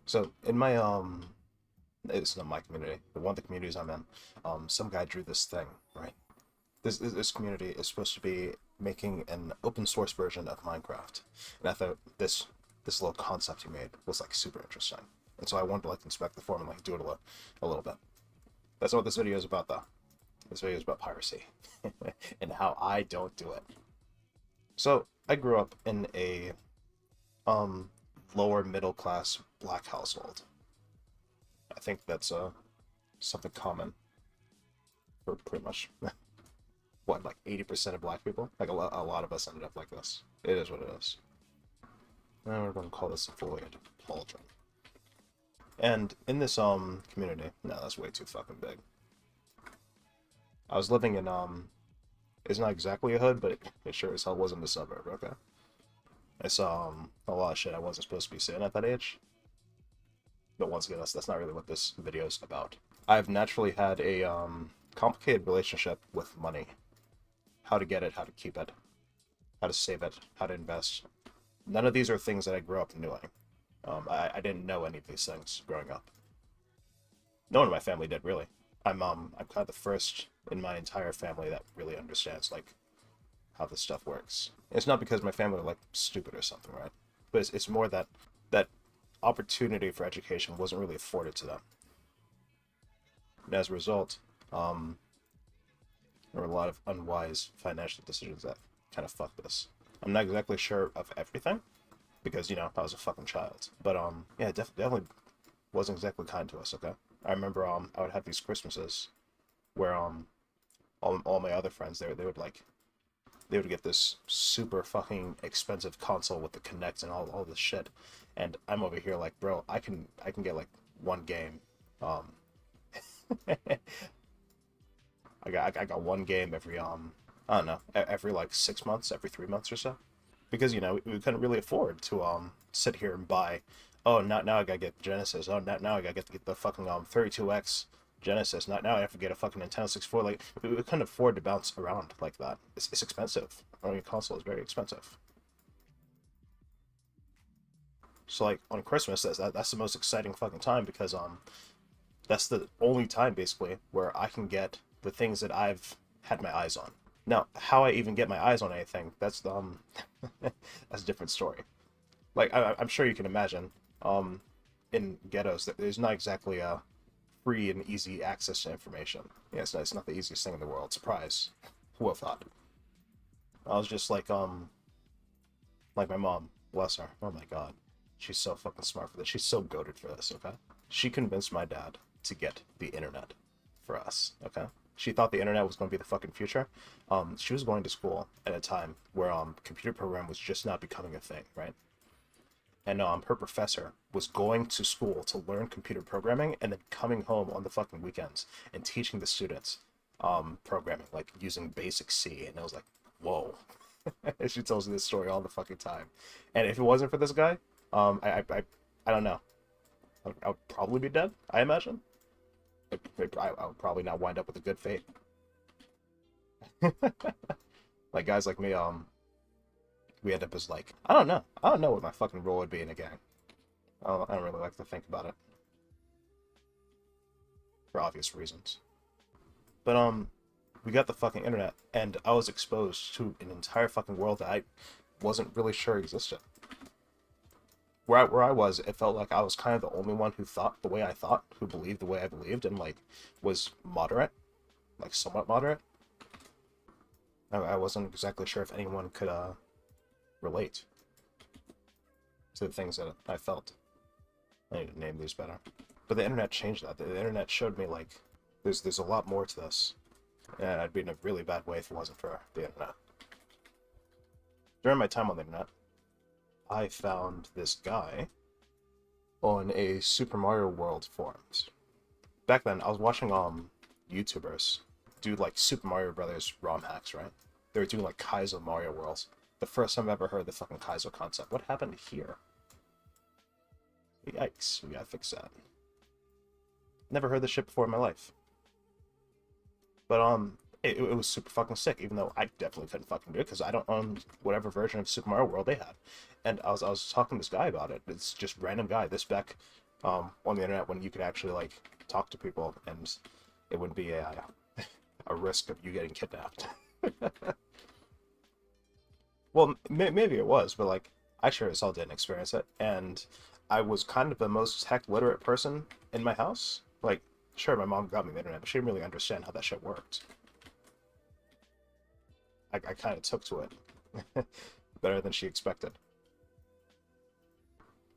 So in my it's not my community, but one of the communities I'm in, some guy drew this thing, right? This community is supposed to be making an open source version of Minecraft, and I thought this little concept he made was like super interesting, and so I wanted to like inspect the form and like do it a little bit. That's not what this video is about, though. This video is about piracy and how I don't do it. So I grew up in a um lower middle class black household. I think that's something common for pretty much what, like 80% of black people. Like a lot of us ended up like this. It is what it is. Now we're gonna call this a void pauldron. And in this community, no, that's way too fucking big. I was living in it's not exactly a hood, but it sure as hell wasn't a suburb. Okay, I saw a lot of shit I wasn't supposed to be seeing at that age. But once again, that's not really what this video is about. I've naturally had a complicated relationship with money. How to get it, how to keep it, how to save it, how to invest. None of these are things that I grew up knowing. I didn't know any of these things growing up. No one in my family did, really. I'm kind of the first in my entire family that really understands like how this stuff works. It's not because my family are like stupid or something, right? But it's more that that opportunity for education wasn't really afforded to them. And as a result, there were a lot of unwise financial decisions that kind of fucked this. I'm not exactly sure of everything because I was a fucking child, but yeah, definitely wasn't exactly kind to us. Okay, I remember I would have these Christmases where all my other friends they would get this super fucking expensive console with the Kinect and all this shit, and I'm over here like, bro, I can get like one game. Um, I got one game every I don't know, every like 6 months, every 3 months or so, because we couldn't really afford to sit here and buy. Oh, now I gotta get Genesis. Oh, now I gotta get the fucking 32X Genesis. Now I have to get a fucking Nintendo 64. Like we couldn't afford to bounce around like that. It's expensive. Owning a console is very expensive. So like on Christmas, that's the most exciting fucking time because that's the only time basically where I can get the things that I've had my eyes on. Now, how I even get my eyes on anything, that's that's a different story. Like I'm sure you can imagine, in ghettos, that there's not exactly a free and easy access to information. Yeah, it's not the easiest thing in the world. Surprise, who would have thought? I was just like my mom, bless her. Oh my god, she's so fucking smart for this. She's so goaded for this. Okay, she convinced my dad to get the internet for us. Okay, she thought the internet was going to be the fucking future. She was going to school at a time where computer program was just not becoming a thing, right? And her professor was going to school to learn computer programming and then coming home on the fucking weekends and teaching the students programming, like using basic C. And I was like, whoa. She tells me this story all the fucking time. And if it wasn't for this guy, I don't know. I would probably be dead, I imagine. I would probably not wind up with a good fate. Like guys like me, we end up as like, I don't know what my fucking role would be in a gang. I don't really like to think about it for obvious reasons. But we got the fucking internet, and I was exposed to an entire fucking world that I wasn't really sure existed. Where I was, it felt like I was kind of the only one who thought the way I thought, who believed the way I believed, and like was moderate, like somewhat moderate. I wasn't exactly sure if anyone could relate to the things that I felt. I need to name these better. But the internet changed that. The internet showed me like there's a lot more to this, and I'd be in a really bad way if it wasn't for the internet. During my time on the internet, I found this guy on a Super Mario World forums. Back then, I was watching YouTubers do like Super Mario Brothers ROM hacks, right? They were doing like Kaizo Mario Worlds. The first time I ever heard the fucking Kaizo concept. What happened here? Yikes, we gotta fix that. Never heard this shit before in my life. But it was super fucking sick, even though I definitely couldn't fucking do it because I don't own whatever version of Super Mario World they had. And I was talking to this guy about it. It's just random guy. This back on the internet when you could actually like talk to people and it wouldn't be a risk of you getting kidnapped. Well, maybe it was, but like I sure as hell didn't experience it, and I was kind of the most tech literate person in my house. Like, sure, my mom got me the internet, but she didn't really understand how that shit worked. I kind of took to it better than she expected.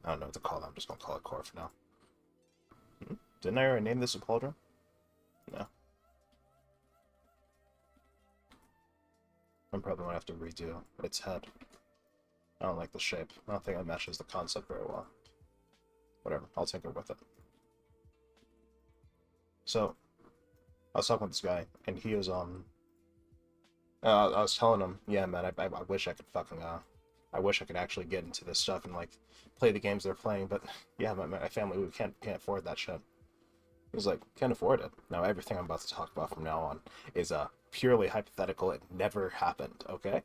I don't know what to call it. I'm just gonna call it core for now. Didn't I already name this a pauldron? No. I'm probably gonna have to redo its head. I don't like the shape. I don't think it matches the concept very well. Whatever, I'll tinker with it. So, I was talking with this guy, and he was, I was telling him, yeah, man, I wish I could fucking, I wish I could actually get into this stuff and, like, play the games they're playing, but, yeah, my family, we can't afford that shit. He was like, can't afford it. Now, everything I'm about to talk about from now on is, purely hypothetical. It never happened, okay?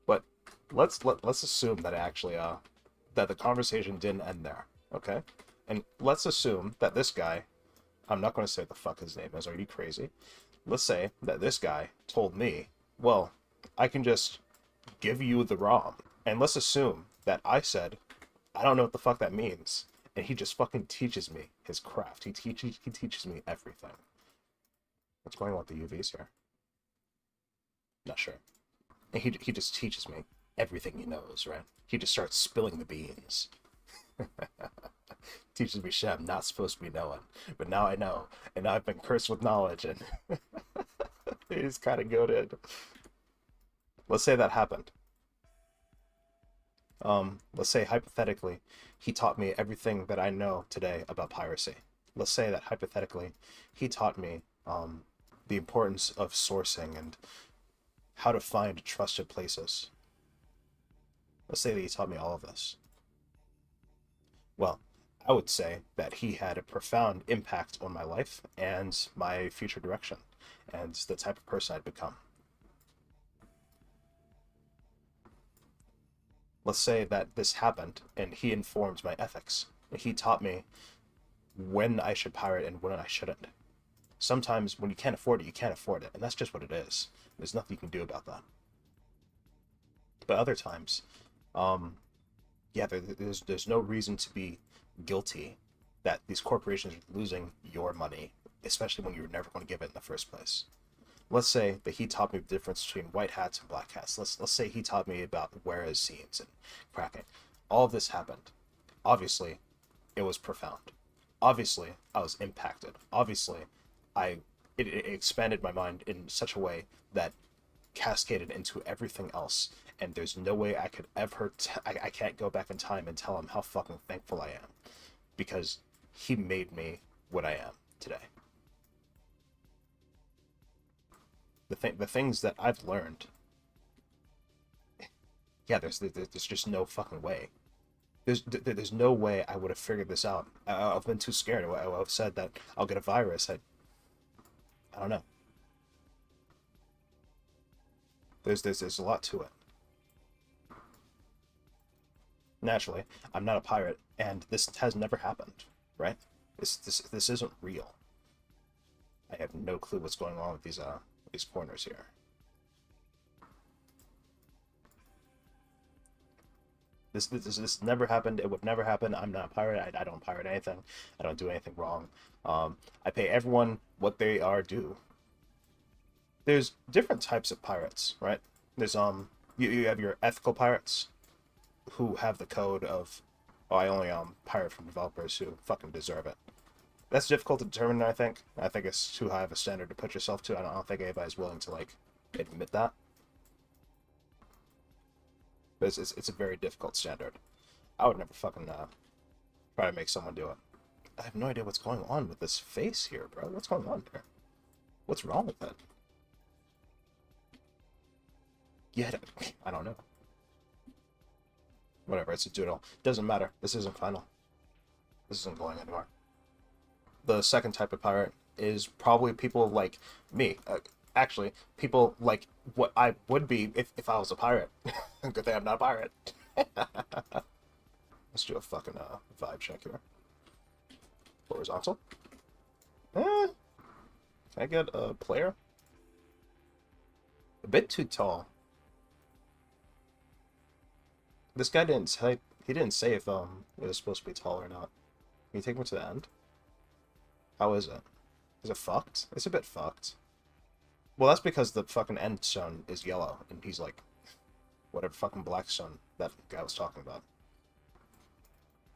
But let's assume that actually that the conversation didn't end there, okay? And let's assume that this guy, I'm not going to say what the fuck his name is. Are you crazy? Let's say that this guy told me, well, I can just give you the ROM, and let's assume that I said, I don't know what the fuck that means, and he just fucking teaches me his craft. He teaches me everything. What's going on with the UVs here? Not sure. And he just teaches me everything he knows, right? He just starts spilling the beans. Teaches me shit I'm not supposed to be knowing. But now I know. And now I've been cursed with knowledge and it's kind of goated. Let's say that happened. Let's say hypothetically, he taught me everything that I know today about piracy. Let's say that hypothetically, he taught me the importance of sourcing and how to find trusted places. Let's say that he taught me all of this. Well, I would say that he had a profound impact on my life and my future direction and the type of person I'd become. Let's say that this happened and he informed my ethics. He taught me when I should pirate and when I shouldn't. Sometimes when you can't afford it, you can't afford it, and that's just what it is. There's nothing you can do about that. But other times, um, yeah, there's no reason to be guilty that these corporations are losing your money, especially when you were never going to give it in the first place. Let's say that he taught me the difference between white hats and black hats. Let's say he taught me about whereas scenes and cracking. All of this happened. Obviously, it was profound. Obviously, I was impacted. Obviously, I it expanded my mind in such a way that cascaded into everything else. And there's no way I could ever I can't go back in time and tell him how fucking thankful I am because he made me what I am today. The things that I've learned, yeah, there's just no fucking way. There's no way I would have figured this out. I've been too scared. I've said that I'll get a virus. I don't know. There's a lot to it. Naturally, I'm not a pirate, and this has never happened, right? This isn't real. I have no clue what's going on with these corners here. This never happened. It would never happen. I'm not a pirate. I don't pirate anything. I don't do anything wrong. I pay everyone what they are due. There's different types of pirates, right? There's you have your ethical pirates who have the code of, oh, I only pirate from developers who fucking deserve it. That's difficult to determine. I think it's too high of a standard to put yourself to. I don't think anybody's willing to like admit that. But it's a very difficult standard. I would never fucking try to make someone do it. I have no idea what's going on with this face here, bro. What's going on here? What's wrong with it? Yeah, I don't know. Whatever, it's a doodle. Doesn't matter. This isn't final. This isn't going anywhere. The second type of pirate is probably people like me. Actually, people like what I would be if I was a pirate. Good thing I'm not a pirate. Let's do a fucking vibe check here. Horizontal. Can I get a player? A bit too tall. This guy didn't say, he didn't say if it was supposed to be tall or not. Can you take me to the end? How is it? Is it fucked? It's a bit fucked. Well, that's because the fucking end stone is yellow, and he's like, whatever fucking black stone that guy was talking about.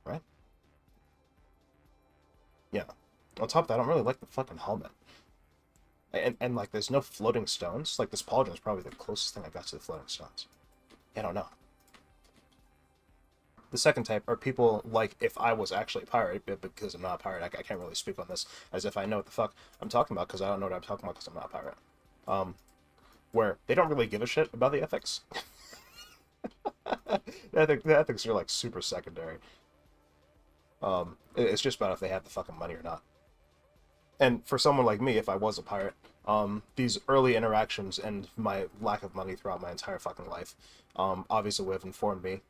Right? Yeah. On top of that, I don't really like the fucking helmet. And like, there's no floating stones. Like, this pauldron is probably the closest thing I got to the floating stones. I don't know. The second type are people like if I was actually a pirate, but because I'm not a pirate, I can't really speak on this as if I know what the fuck I'm talking about because I don't know what I'm talking about because I'm not a pirate. Where they don't really give a shit about the ethics. The ethics are like super secondary. It's just about if they have the fucking money or not. And for someone like me, if I was a pirate, these early interactions and my lack of money throughout my entire fucking life, obviously would have informed me,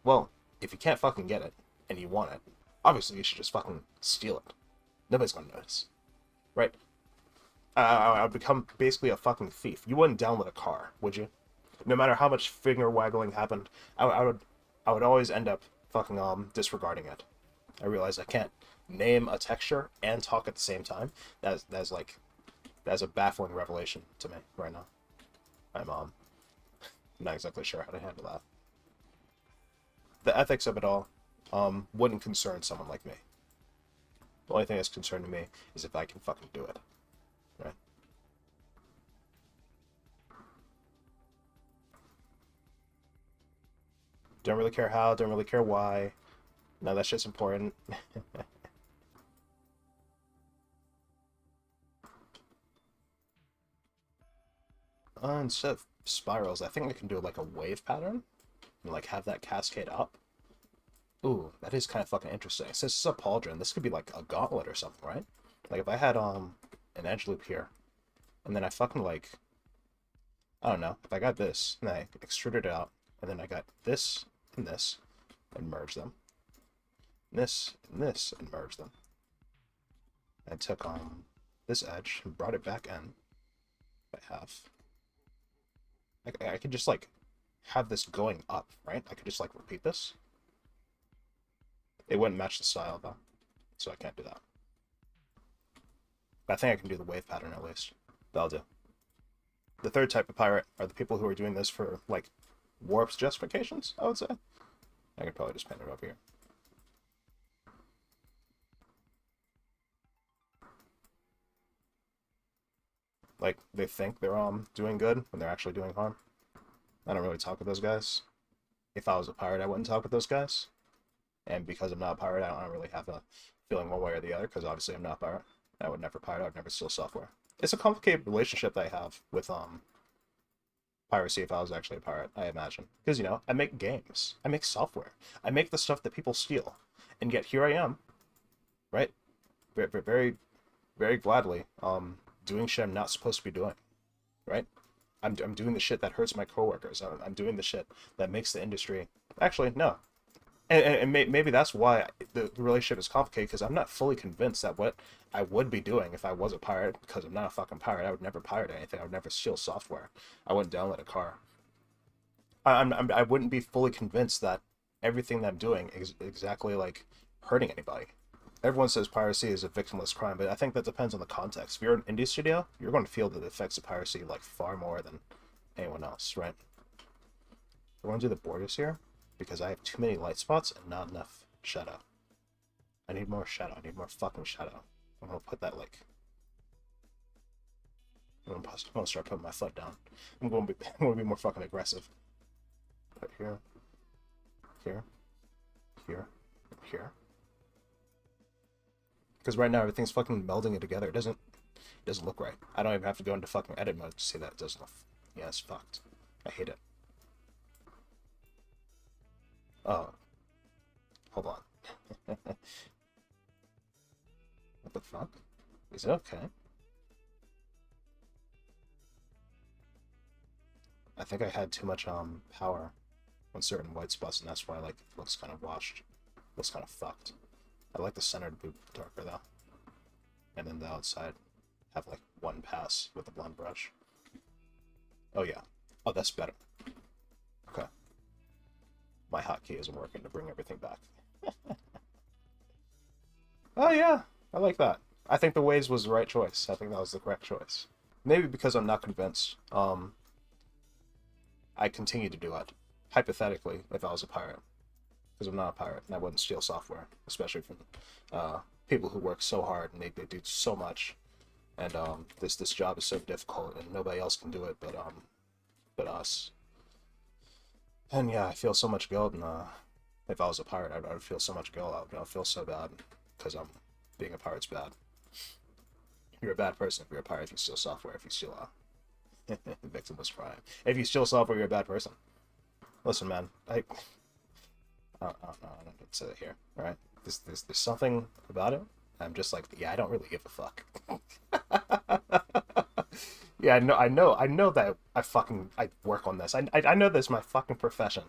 well, if you can't fucking get it, and you want it, obviously you should just fucking steal it. Nobody's gonna notice. Right? I would become basically a fucking thief. You wouldn't download a car, would you? No matter how much finger waggling happened, I would always end up fucking disregarding it. I realize I can't name a texture and talk at the same time. That's a baffling revelation to me right now. I'm not exactly sure how to handle that. The ethics of it all wouldn't concern someone like me. The only thing that's concerning me is if I can fucking do it. Right? Don't really care how, don't really care why. No, that shit's important. Instead of spirals, I think I can do like a wave pattern and like have that cascade up. Ooh, that is kind of fucking interesting. Since it's a pauldron, this could be like a gauntlet or something, right? Like if I had an edge loop here, and then I fucking like, I don't know, if I got this and I extruded it out, and then I got this and merge them, this and this and merge them. I took this edge and brought it back in. I have. I could just like have this going up, right? I could just like repeat this. It wouldn't match the style though, so I can't do that. But I think I can do the wave pattern at least. That'll do. The third type of pirate are the people who are doing this for like warps justifications, I would say. I could probably just paint it over here. Like, they think they're doing good when they're actually doing harm. I don't really talk with those guys. If I was a pirate, I wouldn't talk with those guys. And because I'm not a pirate, I don't really have a feeling one way or the other, because obviously I'm not a pirate. I would never pirate, I would never steal software. It's a complicated relationship that I have with piracy if I was actually a pirate, I imagine. Because, you know, I make games. I make software. I make the stuff that people steal. And yet here I am, right? Very, very gladly, doing shit I'm not supposed to be doing, right? I'm doing the shit that hurts my coworkers. I'm doing the shit that makes the industry... Actually, no. And maybe that's why the relationship is complicated, because I'm not fully convinced that what I would be doing if I was a pirate, because I'm not a fucking pirate, I would never pirate anything. I would never steal software. I wouldn't download a car. I wouldn't be fully convinced that everything that I'm doing is exactly like hurting anybody. Everyone says piracy is a victimless crime, but I think that depends on the context. If you're an indie studio, you're going to feel the effects of piracy like far more than anyone else, right? I want to do the borders here because I have too many light spots and not enough shadow. I need more shadow. I need more fucking shadow. I'm gonna put that like. I'm gonna start putting my foot down. I'm gonna be more fucking aggressive. Put here, here, here, here. Because right now everything's fucking melding it together. It doesn't look right. I don't even have to go into fucking edit mode to see that it doesn't look. Yeah, it's fucked. I hate it. Oh. Hold on. What the fuck? Is it okay? I think I had too much power on certain white spots, and that's why like it looks kind of washed, looks kind of fucked. I like the center to be darker though, and then the outside have like one pass with the blend brush. Oh yeah, oh that's better. Okay, my hotkey isn't working to bring everything back. Oh yeah, I like that. I think the waves was the right choice. I think that was the correct choice. Maybe because I'm not convinced. I continue to do it. Hypothetically, if I was a pirate. Because I'm not a pirate, and I wouldn't steal software. Especially from people who work so hard, and they do so much. And this job is so difficult, and nobody else can do it but us. And yeah, I feel so much guilt, and if I was a pirate, I'd feel so much guilt. I'd feel so bad, because being a pirate's bad. You're a bad person if you're a pirate, if you steal software, if you steal victimless crime. If you steal software, you're a bad person. Listen, man, I don't say that here, all right? There's something about it. I'm just like, yeah, I don't really give a fuck. Yeah, I know that I work on this. I know this is my fucking profession.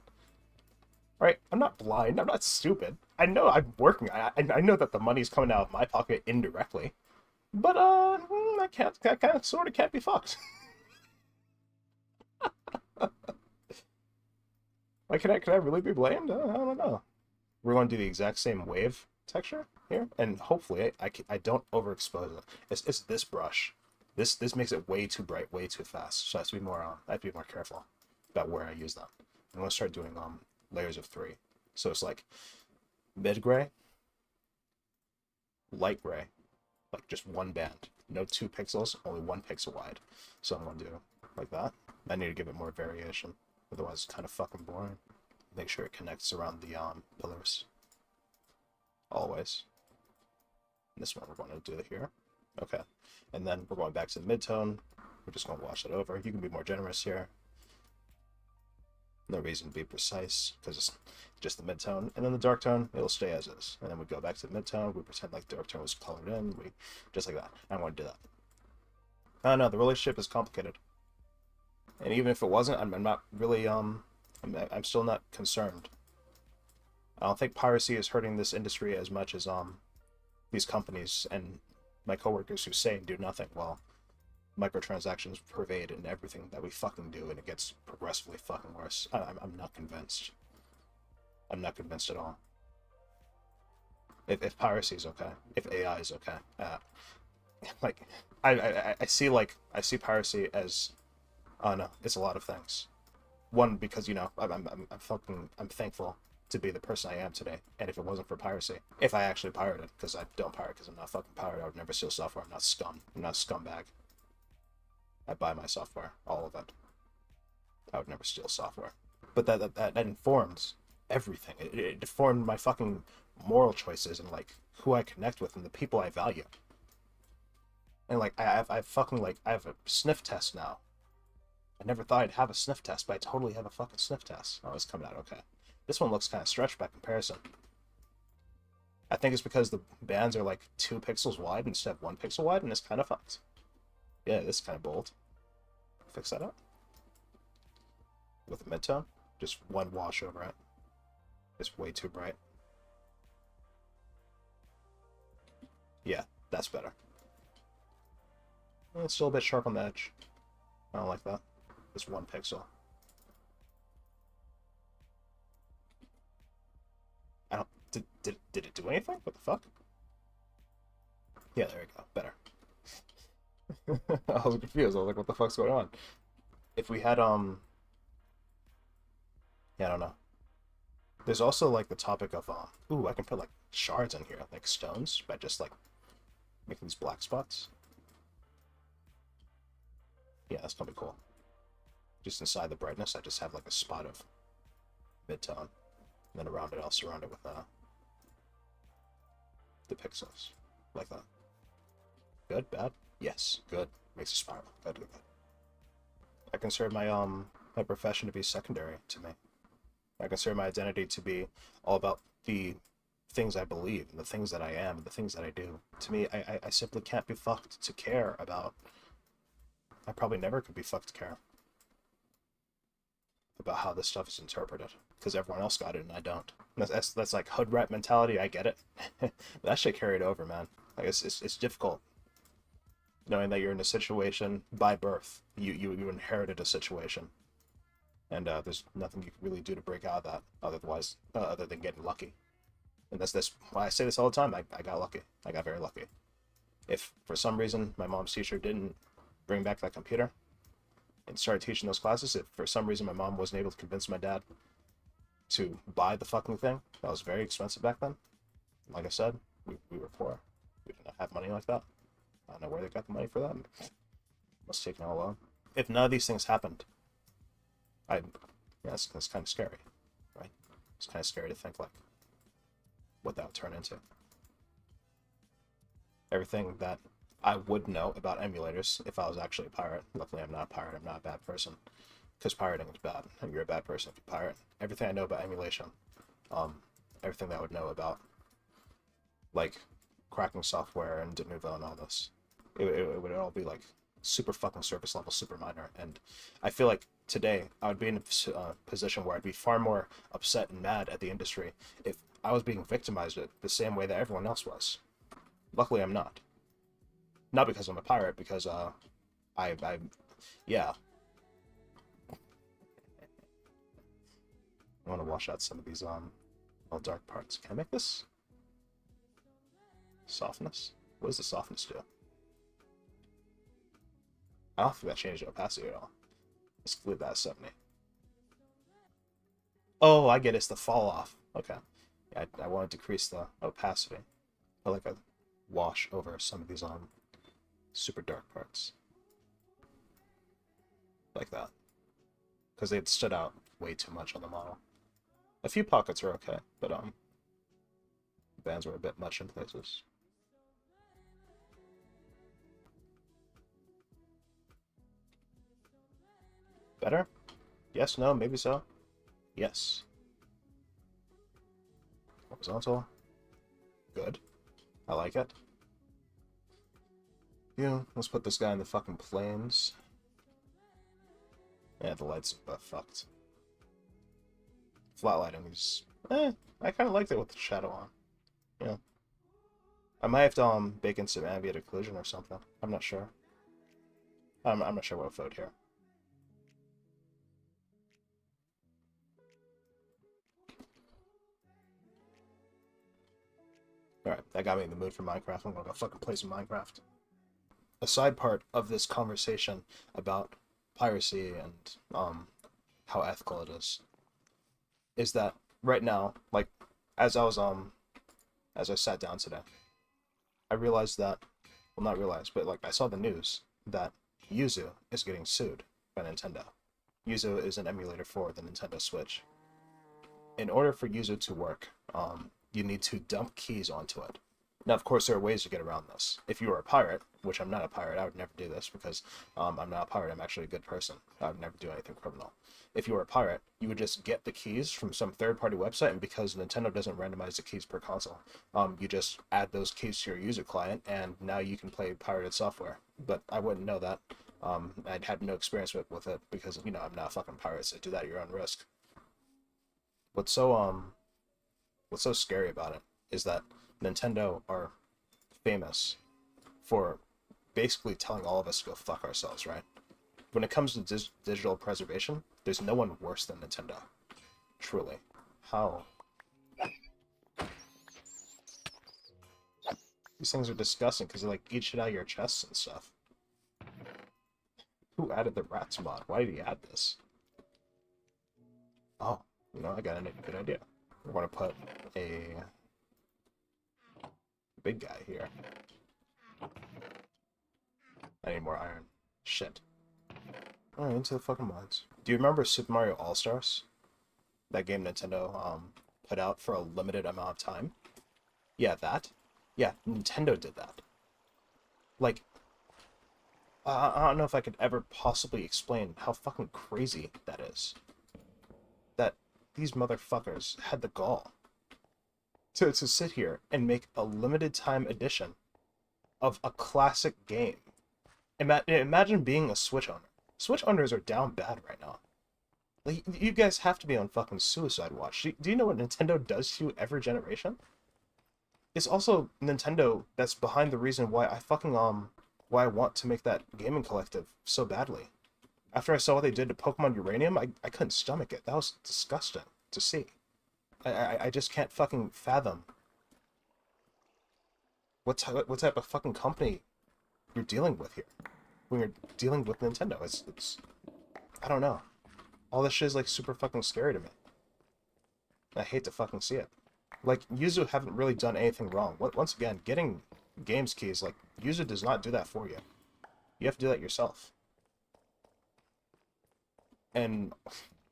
Right? I'm not blind. I'm not stupid. I know I'm working. I know that the money's coming out of my pocket indirectly. But I kind of sort of can't be fucked. Like, can I really be blamed? I don't know. We're going to do the exact same wave texture here, and hopefully I don't overexpose it. It's this brush. This makes it way too bright, way too fast. So I have to be more careful about where I use them. I'm gonna start doing layers of 3. So it's like mid gray, light gray, like just one band, no 2 pixels, only 1 pixel wide. So I'm gonna do like that. I need to give it more variation, otherwise it's kind of fucking boring. Make sure it connects around the pillars, always. And this one we're going to do it here. Okay, and then we're going back to the mid-tone. We're just going to wash it over. You can be more generous here. No reason to be precise, because it's just the mid-tone. And then the dark tone, it'll stay as is. And then we go back to the mid-tone. We pretend like the dark tone was colored in. Just like that. I want to do that. I know, the relationship is complicated. And even if it wasn't, I'm not really, I'm still not concerned. I don't think piracy is hurting this industry as much as these companies and my coworkers who say and do nothing. Well, microtransactions pervade in everything that we fucking do, and it gets progressively fucking worse. I'm not convinced. I'm not convinced at all. If piracy is okay, if AI is okay, like I see piracy as, oh no, it's a lot of things. One, because I'm thankful to be the person I am today. And if it wasn't for piracy, if I actually pirated, because I don't pirate because I'm not fucking pirate, I would never steal software. I'm not scum. I'm not a scumbag. I buy my software, all of it. I would never steal software. But that informs everything. It informed my fucking moral choices and like who I connect with and the people I value. And like I have a sniff test now. I never thought I'd have a sniff test, but I totally have a fucking sniff test. Oh, it's coming out okay. This one looks kind of stretched by comparison. I think it's because the bands are like 2 pixels wide instead of 1 pixel wide, and it's kind of fucked. Yeah, this is kind of bold. Fix that up. With a mid-tone, just one wash over it. It's way too bright. Yeah, that's better. It's still a bit sharp on the edge. I don't like that. It's 1 pixel. I don't... Did it do anything? What the fuck? Yeah, there we go. Better. I was confused. I was like, what the fuck's going on? If we had, yeah, I don't know. There's also, like, the topic of, ooh, I can put, like, shards in here, like stones, by just, like, making these black spots. Yeah, that's gonna be cool. Just inside the brightness, I just have, like, a spot of mid-tone. And then around it, I'll surround it with, the pixels. Like that. Good? Bad? Yes. Good. Makes a spiral. Good, good, good. I consider my profession to be secondary to me. I consider my identity to be all about the things I believe, and the things that I am, and the things that I do. To me, I simply can't be fucked to care about. I probably never could be fucked to care about how this stuff is interpreted. because everyone else got it and I don't. That's like hood rat mentality. I get it. That shit carried over, man. Like it's difficult knowing that you're in a situation by birth. You inherited a situation, and there's nothing you can really do to break out of that other than getting lucky. And that's why I say this all the time. I got lucky. I got very lucky. If for some reason my mom's teacher didn't bring back that computer and started teaching those classes, if for some reason my mom wasn't able to convince my dad to buy the fucking thing, that was very expensive back then. Like I said, we were poor. We didn't have money like that. I don't know where they got the money for that. Must have taken all along. If none of these things happened, that's kind of scary, right? It's kind of scary to think like what that would turn into. Everything that I would know about emulators if I was actually a pirate. Luckily, I'm not a pirate. I'm not a bad person. Because pirating is bad. And you're a bad person if you pirate. Everything I know about emulation, everything that I would know about, like, cracking software and de novo and all this, it would all be, like, super fucking surface level, super minor. And I feel like today I would be in a position where I'd be far more upset and mad at the industry if I was being victimized the same way that everyone else was. Luckily, I'm not. Not because I'm a pirate, because, yeah. I want to wash out some of these, all dark parts. Can I make this? Softness? What does the softness do? I don't think that changed the opacity at all. Let's leave that at 70. Oh, I get it. It's the fall off. Okay. Yeah, I want to decrease the opacity. I like a wash over some of these, super dark parts. Like that. Because they had stood out way too much on the model. A few pockets are okay, but bands were a bit much in places. Better? Yes, no, maybe so. Yes. Horizontal. Good. I like it. Yeah, let's put this guy in the fucking planes. Yeah, the lights are fucked. Flat lighting is... I kind of liked it with the shadow on. Yeah. I might have to bake in some ambient occlusion or something. I'm not sure. I'm not sure what I'll vote here. Alright, that got me in the mood for Minecraft. I'm gonna go fucking play some Minecraft. A side part of this conversation about piracy and how ethical it is that right now, like, as I sat down today, I realized that, well, not realized, but like I saw the news that Yuzu is getting sued by Nintendo. Yuzu is an emulator for the Nintendo Switch. In order for Yuzu to work, you need to dump keys onto it. Now, of course, there are ways to get around this. If you were a pirate, which I'm not a pirate, I would never do this because I'm not a pirate, I'm actually a good person. I would never do anything criminal. If you were a pirate, you would just get the keys from some third-party website, and because Nintendo doesn't randomize the keys per console, you just add those keys to your user client, and now you can play pirated software. But I wouldn't know that. I'd had no experience with it because, I'm not a fucking pirate, so do that at your own risk. What's so scary about it is that Nintendo are famous for basically telling all of us to go fuck ourselves, right? When it comes to digital preservation, there's no one worse than Nintendo. Truly. How? These things are disgusting because they like eat shit out of your chests and stuff. Who added the rats mod? Why did he add this? Oh, I got a good idea. We're going to put a big guy here. I need more iron. Shit. Alright, into the fucking mines. Do you remember Super Mario All-Stars? That game Nintendo put out for a limited amount of time? Yeah, that? Yeah, Nintendo did that. Like, I don't know if I could ever possibly explain how fucking crazy that is. That these motherfuckers had the gall to sit here and make a limited time edition of a classic game. Imagine being a Switch owner. Switch owners are down bad right now. Like, you guys have to be on fucking suicide watch. Do you know what Nintendo does to you every generation? It's also Nintendo that's behind the reason why I fucking why I want to make that gaming collective so badly. After I saw what they did to Pokemon Uranium, I couldn't stomach it. That was disgusting to see. I just can't fucking fathom what type of fucking company you're dealing with here when you're dealing with Nintendo. It's I don't know. All this shit is like super fucking scary to me. I hate to fucking see it. Like, Yuzu haven't really done anything wrong. Once again, getting games keys, like, Yuzu does not do that for you. You have to do that yourself. And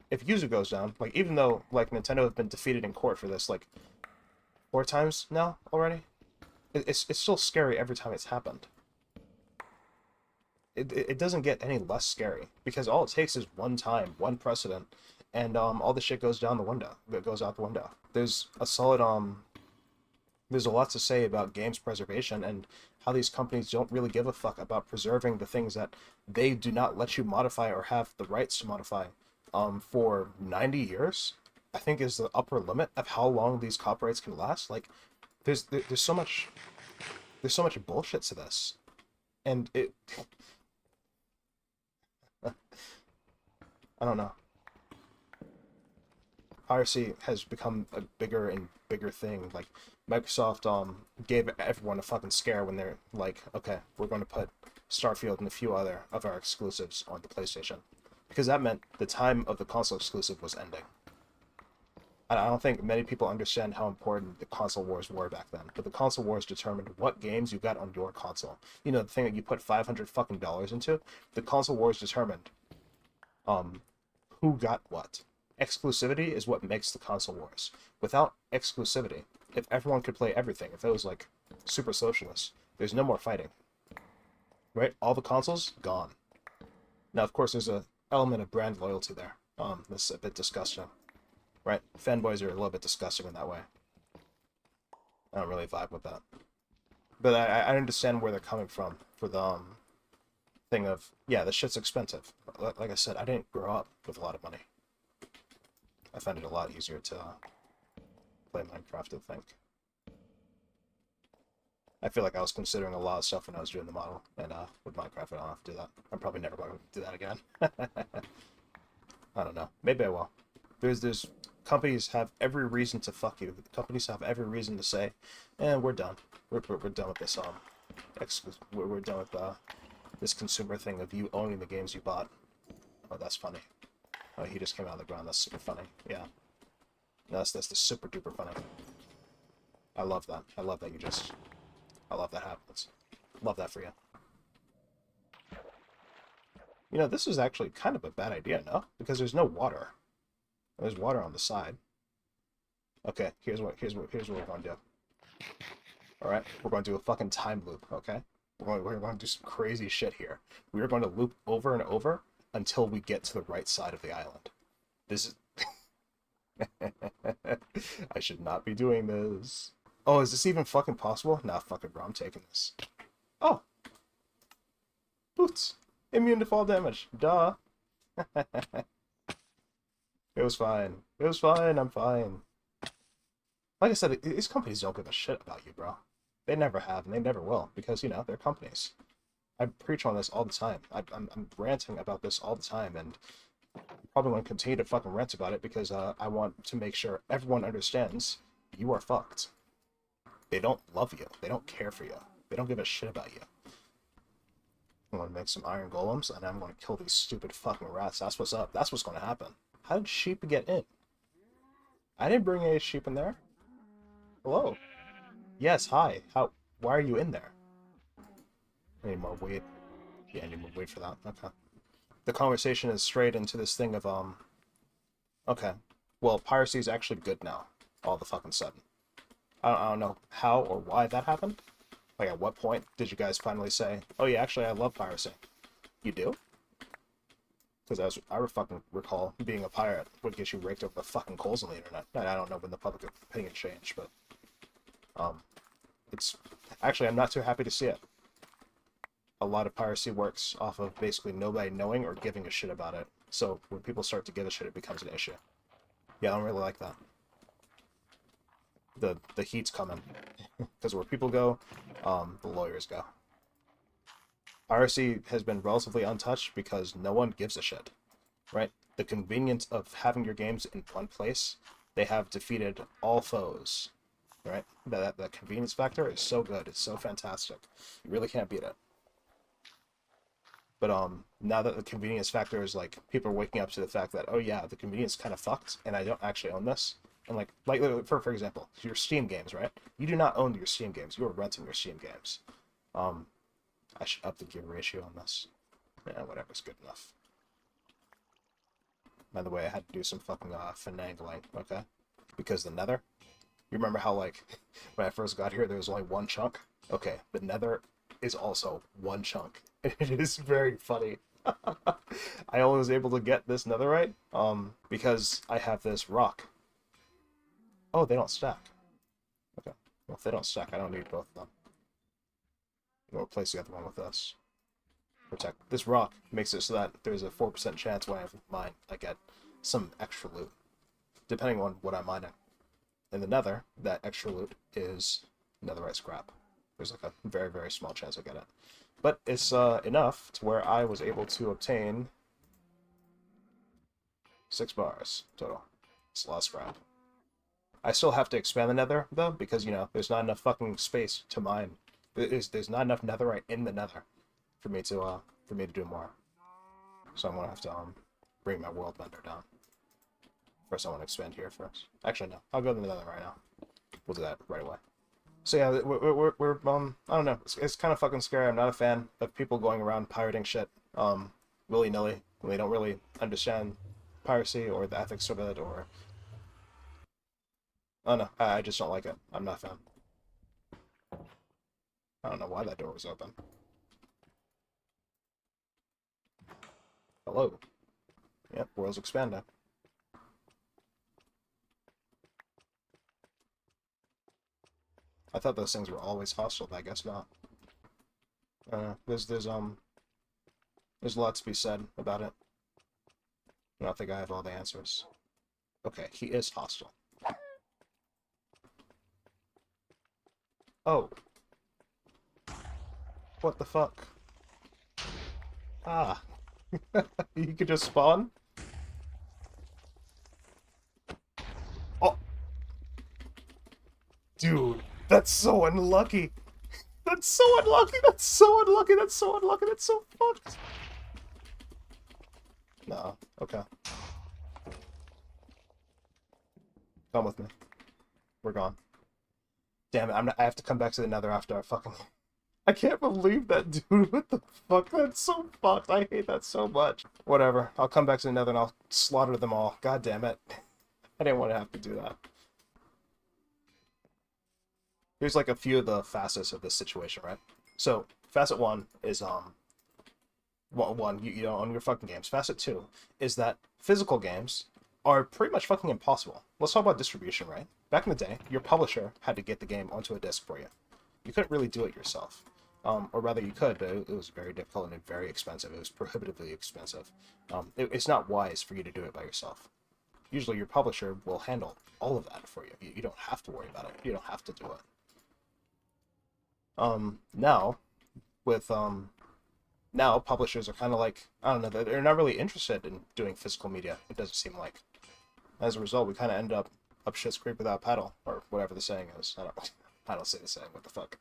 if Yuzu goes down, like, even though, like, Nintendo have been defeated in court for this, like, 4 times now already, it's still scary every time it's happened. It doesn't get any less scary, because all it takes is one time, one precedent, and all the shit goes down the window. It goes out the window. There's a solid there's a lot to say about games preservation and how these companies don't really give a fuck about preserving the things that they do not let you modify or have the rights to modify for 90 years. I think is the upper limit of how long these copyrights can last. Like, there's so much bullshit to this, and I don't know. Piracy has become a bigger and bigger thing. Like, Microsoft gave everyone a fucking scare when they're like, okay, we're going to put Starfield and a few other of our exclusives on the PlayStation, because that meant the time of the console exclusive was ending. I don't think many people understand how important the console wars were back then, but the console wars determined what games you got on your console. You know, the thing that you put 500 fucking dollars into. The console wars determined who got what. Exclusivity is what makes the console wars. Without exclusivity, if everyone could play everything, if it was like super socialist, there's no more fighting. Right? All the consoles gone. Now, of course, there's a element of brand loyalty there. That's a bit disgusting. Right? Fanboys are a little bit disgusting in that way. I don't really vibe with that. But I understand where they're coming from for the thing of, yeah, this shit's expensive. Like I said, I didn't grow up with a lot of money. I find it a lot easier to play Minecraft, I think. I feel like I was considering a lot of stuff when I was doing the model, and with Minecraft I don't have to do that. I'm probably never going to do that again. I don't know. Maybe I will. There's companies have every reason to fuck you. Companies have every reason to say, we're done. We're done with this we're done with this consumer thing of you owning the games you bought. Oh, that's funny. Oh, he just came out of the ground. That's super funny. Yeah. That's the super duper funny. I love that. I love that I love that happens. Love that for you. You know, this is actually kind of a bad idea, no? Because there's no water. There's water on the side. Okay, here's what we're gonna do. Alright, we're gonna do a fucking time loop, okay? We're going to do some crazy shit here. We're going to loop over and over until we get to the right side of the island. This is... I should not be doing this. Oh, is this even fucking possible? Nah, fuck it, bro. I'm taking this. Oh! Boots! Immune to fall damage. Duh! It was fine. It was fine. I'm fine. Like I said, these companies don't give a shit about you, bro. They never have, and they never will, because, you know, they're companies. I preach on this all the time. I'm ranting about this all the time, and I'm probably going to continue to fucking rant about it because I want to make sure everyone understands you are fucked. They don't love you. They don't care for you. They don't give a shit about you. I'm going to make some iron golems, and I'm going to kill these stupid fucking rats. That's what's up. That's what's going to happen. How did sheep get in? I didn't bring any sheep in there. Hello? Yes, hi. Why are you in there? I need more weight. Yeah, I need more weight for that. Okay. The conversation is straight into this thing of, okay. Well, piracy is actually good now. All the fucking sudden. I don't know how or why that happened. Like, at what point did you guys finally say, oh yeah, actually, I love piracy? You do? Because I fucking recall being a pirate would get you raked over the fucking coals on the internet. I don't know when the public opinion changed, but it's actually, I'm not too happy to see it. A lot of piracy works off of basically nobody knowing or giving a shit about it. So when people start to give a shit, it becomes an issue. Yeah, I don't really like that. The heat's coming. Because where people go, the lawyers go. Piracy has been relatively untouched because no one gives a shit, right? The convenience of having your games in one place, they have defeated all foes, right? That convenience factor is so good. It's so fantastic. You really can't beat it. But now that the convenience factor is like people are waking up to the fact that, oh yeah, the convenience kind of fucked, and I don't actually own this. And like for example, your Steam games, right? You do not own your Steam games. You are renting your Steam games. Um, I should up the gear ratio on this. Yeah, whatever's good enough. By the way, I had to do some fucking finagling, okay? Because the Nether. You remember how like when I first got here, there was only one chunk. Okay, the Nether is also one chunk. It is very funny. I only was able to get this netherite because I have this rock. Oh, they don't stack. Okay. Well, if they don't stack, I don't need both of them. We'll replace the other one with this. Protect. This rock makes it so that there's a 4% chance when I mine, I get some extra loot, depending on what I'm mining. In the nether, that extra loot is netherite scrap. There's like a very, very small chance I get it. But it's enough to where I was able to obtain 6 bars total. It's a lot of scrap. I still have to expand the nether, though, because, you know, there's not enough fucking space to mine. There's not enough netherite in the nether for me to do more. So I'm gonna have to bring my world bender down. First I want to expand here first. Actually no, I'll go to the nether right now. We'll do that right away. So yeah, we're I don't know. It's kind of fucking scary. I'm not a fan of people going around pirating shit willy-nilly when they don't really understand piracy or the ethics of it, or oh no, I just don't like it. I'm not a fan. I don't know why that door was open. Hello. Yep, world's expanding. I thought those things were always hostile, but I guess not. There's a lot to be said about it. I don't think I have all the answers. Okay, he is hostile. Oh. What the fuck? Ah. You could just spawn? Oh. Dude, that's so unlucky. That's so unlucky. That's so unlucky. That's so unlucky. That's so fucked. No. Okay. Come with me. We're gone. Damn it, I have to come back to the nether after I fucking... I can't believe that, dude. What the fuck? That's so fucked. I hate that so much. Whatever. I'll come back to the nether and I'll slaughter them all. God damn it. I didn't want to have to do that. Here's like a few of the facets of this situation, right? So, facet 1 is, you know, on your fucking games. Facet 2 is that physical games are pretty much fucking impossible. Let's talk about distribution, right? Back in the day, your publisher had to get the game onto a disc for you. You couldn't really do it yourself. Or rather, you could, but it was very difficult and very expensive. It was prohibitively expensive. It's not wise for you to do it by yourself. Usually, your publisher will handle all of that for you. You don't have to worry about it. You don't have to do it. Now, with now publishers are kind of like, I don't know, they're not really interested in doing physical media. It doesn't seem like. As a result, we kind of end up shit's creek without paddle, or whatever the saying is. I don't say the saying. What the fuck?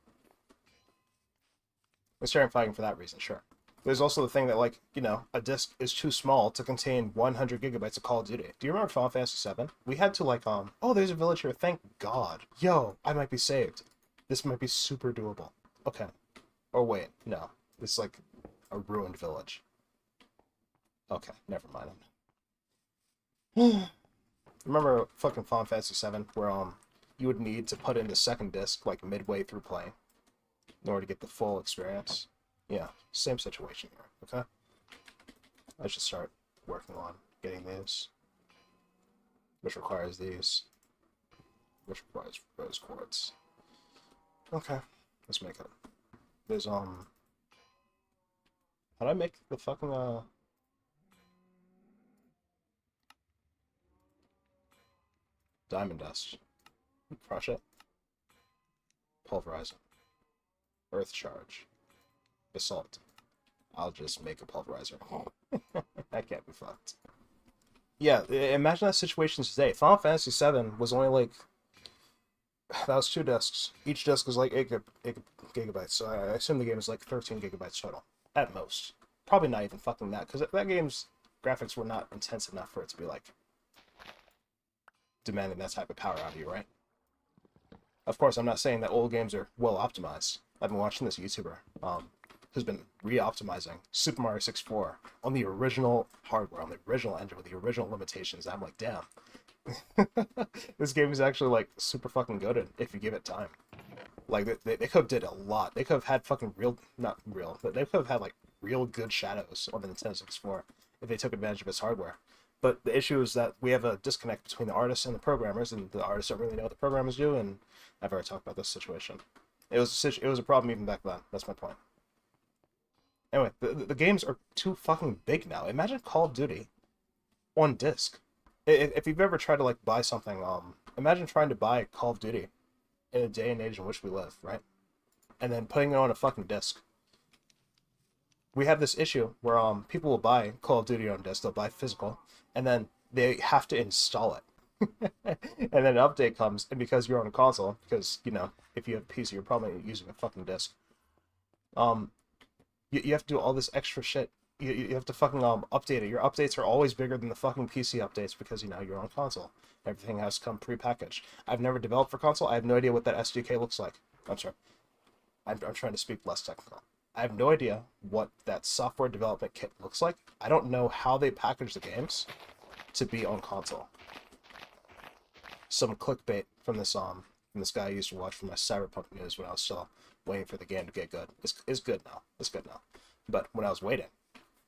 We're starting fighting for that reason, sure. There's also the thing that, like, you know, a disc is too small to contain 100 gigabytes of Call of Duty. Do you remember Final Fantasy VII? We had to, like, oh, there's a village here. Thank God. Yo, I might be saved. This might be super doable. Okay. Oh, wait. No. It's, like, a ruined village. Okay, never mind. Remember fucking Final Fantasy VII, where, you would need to put in the second disc, like, midway through playing in order to get the full experience? Yeah, same situation here, okay? I should start working on getting these, which requires these, which requires rose quartz. Okay, let's make it. There's, how do I make the fucking, Diamond dust. Crush it. Pulverize it. Earth charge. Basalt. I'll just make a pulverizer. That can't be fucked. Yeah, imagine that situation today. Final Fantasy VII was only like... That was 2 discs. Each disc was like 8 gigabytes, so I assume the game is like 13 gigabytes total. At most. Probably not even fucking that, because that game's graphics were not intense enough for it to be like... demanding that type of power out of you, right? Of course, I'm not saying that old games are well optimized. I've been watching this YouTuber who's been re-optimizing Super Mario 64 on the original hardware, on the original engine with the original limitations. I'm like, damn. This game is actually like super fucking good if you give it time. Like they could have did a lot. They could have had fucking not real, but they could have had like real good shadows on the Nintendo 64 if they took advantage of its hardware. But the issue is that we have a disconnect between the artists and the programmers, and the artists don't really know what the programmers do. And I've already talked about this situation. It was a problem even back then. That's my point. Anyway, the games are too fucking big now. Imagine Call of Duty on disc. If you've ever tried to like buy something, imagine trying to buy Call of Duty in a day and age in which we live, right? And then putting it on a fucking disc. We have this issue where people will buy Call of Duty on disc, they'll buy physical, and then they have to install it. And then an update comes, and because you're on a console, because, you know, if you have a PC, you're probably using a fucking disc. You have to do all this extra shit. You have to fucking update it. Your updates are always bigger than the fucking PC updates because, you know, you're on console. Everything has to come pre-packaged. I've never developed for console. I have no idea what that SDK looks like. I'm sorry. I'm trying to speak less technical. I have no idea what that software development kit looks like. I don't know how they package the games to be on console. Some clickbait from this guy I used to watch from my Cyberpunk news when I was still waiting for the game to get good. It's good now. It's good now. But when I was waiting,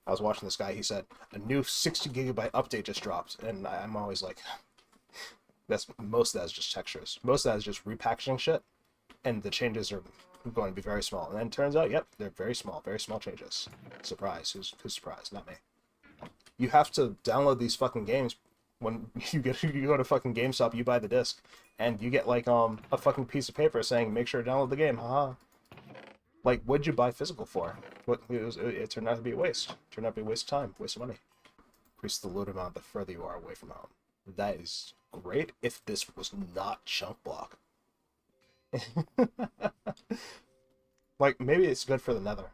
I was watching this guy. He said a new 60 gigabyte update just dropped, and I'm always like, most of that is just textures. Most of that is just repackaging shit, and the changes are going to be very small. And then it turns out, yep, they're very small changes. Surprise. Who's surprised? Not me. You have to download these fucking games when you go to fucking GameStop, you buy the disc, and you get like a fucking piece of paper saying make sure to download the game. Haha. Like, what'd you buy physical for? It turned out to be a waste. It turned out to be a waste of time, waste of money. Increase the load amount the further you are away from home. That is great if this was not chunk block. Like, maybe it's good for the Nether.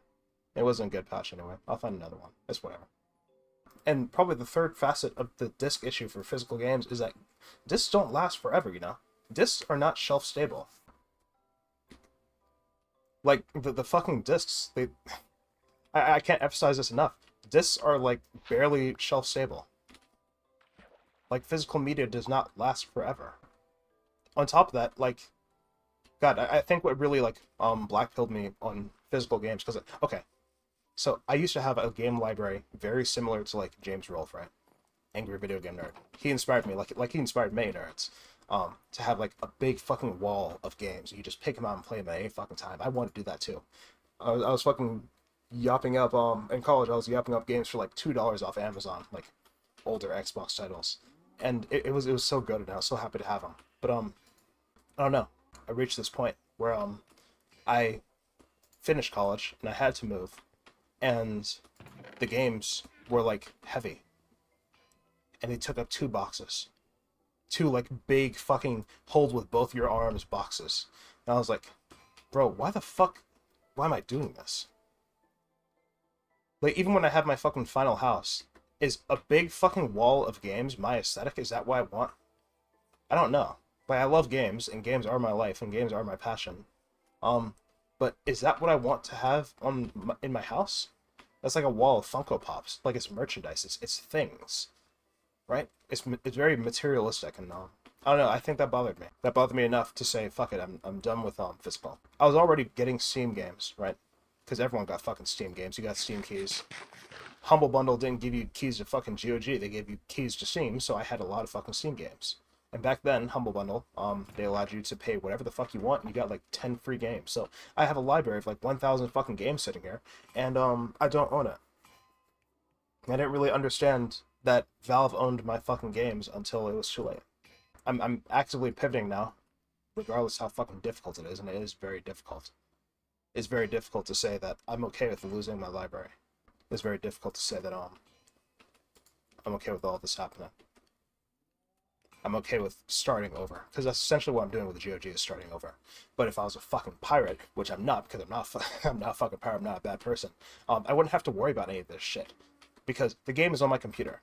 It wasn't a good patch anyway. I'll find another one. It's whatever. And probably the third facet of the disc issue for physical games is that discs don't last forever, you know? Discs are not shelf stable. Like, the fucking discs, I can't emphasize this enough. Discs are, like, barely shelf stable. Like, physical media does not last forever. On top of that, like, God, I think what really, like, blackpilled me on physical games, because, okay, so I used to have a game library very similar to, like, James Rolfe, right? Angry Video Game Nerd. He inspired me, like he inspired many nerds. To have like a big fucking wall of games. You just pick them out and play them at any fucking time. I want to do that too. I was fucking yapping up, in college I was yapping up games for like $2 off Amazon, like older Xbox titles. And it was so good, and I was so happy to have them. But I don't know. I reached this point where I finished college and I had to move, and the games were like heavy. And they took up 2 boxes. 2 like big fucking hold with both your arms boxes. And I was like, bro, why am I doing this? Like, even when I have my fucking final house, is a big fucking wall of games my aesthetic? Is that what I want? I don't know. Like, I love games, and games are my life, and games are my passion. But is that what I want to have in my house? That's like a wall of Funko Pops. Like, it's merchandise. It's things. Right? It's very materialistic, and I don't know. I think that bothered me. That bothered me enough to say, fuck it. I'm done with physical. I was already getting Steam games, right? Because everyone got fucking Steam games. You got Steam keys. Humble Bundle didn't give you keys to fucking GOG. They gave you keys to Steam, so I had a lot of fucking Steam games. And back then, Humble Bundle, they allowed you to pay whatever the fuck you want, and you got like 10 free games. So I have a library of like 1,000 fucking games sitting here, and I don't own it. I didn't really understand that Valve owned my fucking games until it was too late. I'm actively pivoting now, regardless how fucking difficult it is, and it is very difficult. It's very difficult to say that I'm okay with losing my library. It's very difficult to say that I'm okay with all this happening. I'm okay with starting over, because that's essentially what I'm doing with the GOG is starting over. But if I was a fucking pirate, which I'm not, because I'm not, I'm not a fucking pirate, I'm not a bad person, I wouldn't have to worry about any of this shit, because the game is on my computer.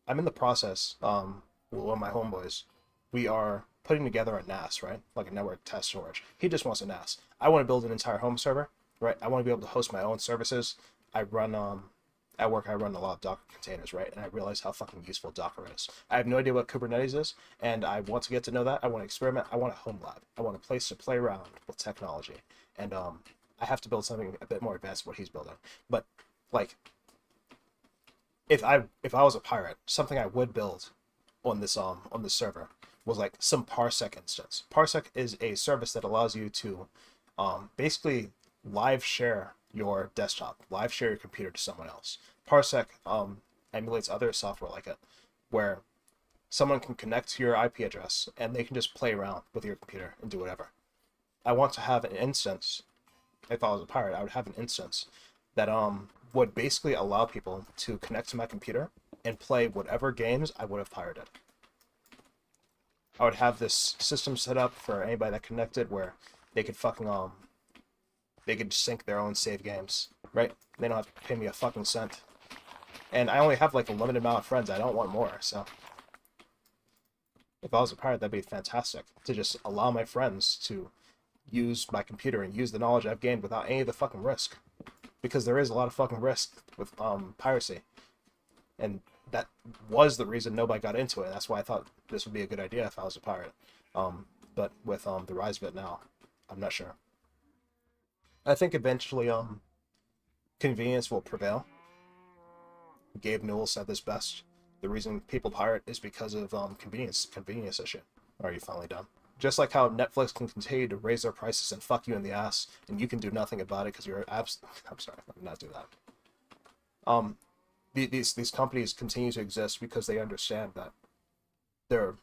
I'm in the process, with my homeboys, we are putting together a NAS, right? Like a network test storage. He just wants a NAS. I want to build an entire home server, right? I want to be able to host my own services. I run, at work, I run a lot of Docker containers, right? And I realize how fucking useful Docker is. I have no idea what Kubernetes is, and I want to get to know that. I want to experiment. I want a home lab. I want a place to play around with technology. And I have to build something a bit more advanced than what he's building. But like, if I was a pirate, something I would build on this server was like some Parsec instance. Parsec is a service that allows you to basically live share your desktop, live share your computer to someone else. Parsec emulates other software like it, where someone can connect to your IP address and they can just play around with your computer and do whatever. I want to have an instance. If I was a pirate, I would have an instance that would basically allow people to connect to my computer and play whatever games I would have pirated. I would have this system set up for anybody that connected where they could fucking they could sync their own save games, right? They don't have to pay me a fucking cent. And I only have like a limited amount of friends. I don't want more, so if I was a pirate, that'd be fantastic to just allow my friends to use my computer and use the knowledge I've gained without any of the fucking risk. Because there is a lot of fucking risk with piracy. And that was the reason nobody got into it. That's why I thought this would be a good idea if I was a pirate. But with the rise of it now, I'm not sure. I think eventually convenience will prevail. Gabe Newell said this best. The reason people pirate is because of convenience issue. Are you finally done? Just like how Netflix can continue to raise their prices and fuck you in the ass, and you can do nothing about it because you're I'm sorry, let me not do that. These companies continue to exist because they understand that their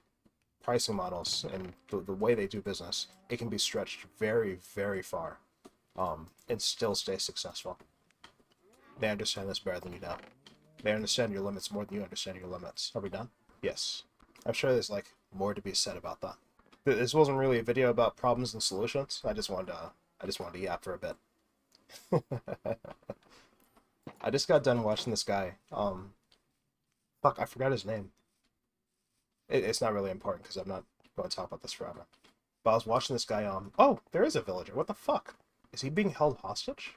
pricing models and the way they do business, it can be stretched very, very far, and still stay successful. They understand this better than you know. They understand your limits more than you understand your limits. Are we done? Yes. I'm sure there's like more to be said about that. This wasn't really a video about problems and solutions. I just wanted to yap for a bit. I just got done watching this guy. Fuck, I forgot his name. It's not really important because I'm not going to talk about this forever. But I was watching this guy. Oh, there is a villager. What the fuck? Is he being held hostage?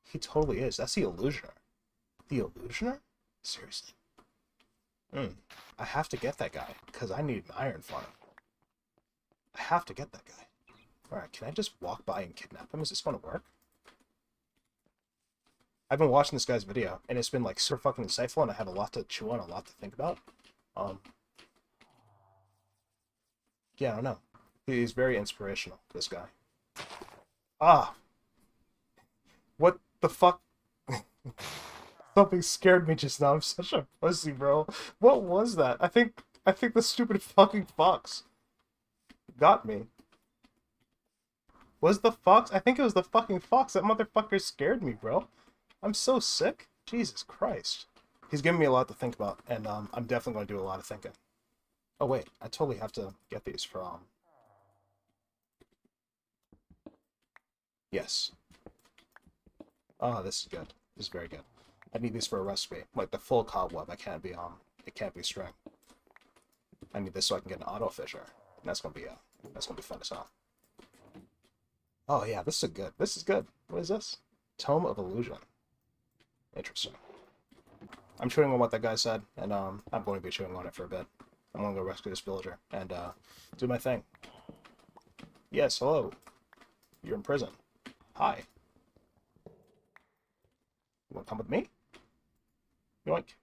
He totally is. That's the Illusioner. The Illusioner? Seriously. I have to get that guy, because I need an iron farm. I have to get that guy. Alright, can I just walk by and kidnap him? Is this going to work? I've been watching this guy's video, and it's been, like, super fucking insightful, and I have a lot to chew on, a lot to think about. Yeah, I don't know. He's very inspirational, this guy. Ah! What the fuck? Something scared me just now. I'm such a pussy, bro. What was that? I think the stupid fucking fox got me. Was the fox? I think it was the fucking fox. That motherfucker scared me, bro. I'm so sick. Jesus Christ. He's giving me a lot to think about, and I'm definitely going to do a lot of thinking. Oh wait, I totally have to get these from... Yes. Oh, this is good. This is very good. I need these for a recipe. Like the full cobweb. It can't be string. I need this so I can get an auto fisher. And that's gonna be fun as hell. Oh yeah, this is good. This is good. What is this? Tome of Illusion. Interesting. I'm chewing on what that guy said, and I'm going to be chewing on it for a bit. I'm gonna go rescue this villager and do my thing. Yes, hello. You're in prison. Hi. You wanna come with me? Yoink.